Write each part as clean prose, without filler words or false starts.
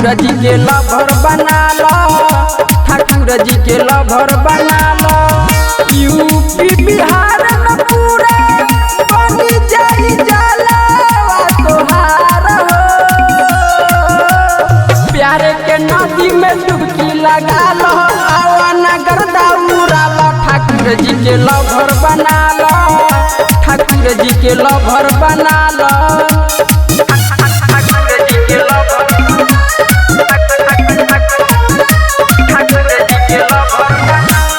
ठाकुर जी के लवर बना लो, ठाकुर जी के लवर बना लो। यूपी बिहार में पूरा बनी जाई जलवा तोहार हो। प्यारे के नदी में डुबकी लगा लो, आवाना गर्दा उड़ा लो। ठाकुर जी के लवर बना लो, ठाकुर जी के लवर बना लो। ठाकुर जी के लवर बना लो, ठाकुर जी के लवर बना लो।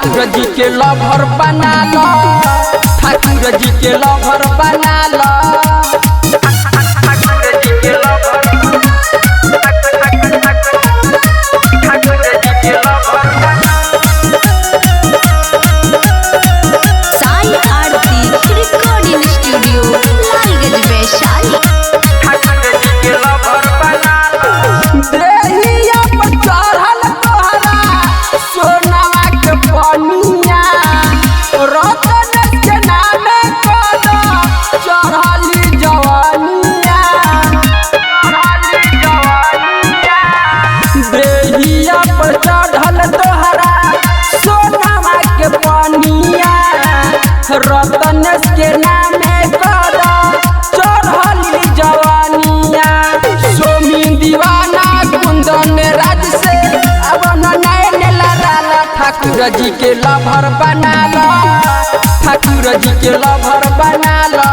ठाकुर जी के लवर, ठाकुर जी के लवर साई आरती रिकॉर्डिंग स्टूडियो लालगंज वैशाली। ठाकुर जी के लवर बना लो। देहिया पर चढ़ल तोहरा सोनावा के पनिया, रतन के नामे कदो चढ़ली जवानिया, चढ़ली जवानिया। देहिया पर चढ़ल तोहरा सोनावा के पनिया, रतन के नामे कदो चढ़ली जवानिया। सोमी दीवाना कुंदन राज से अब नैन लड़ा। ठाकुर जी के लवर बना लो, ठाकुर जी के लवर बना लो।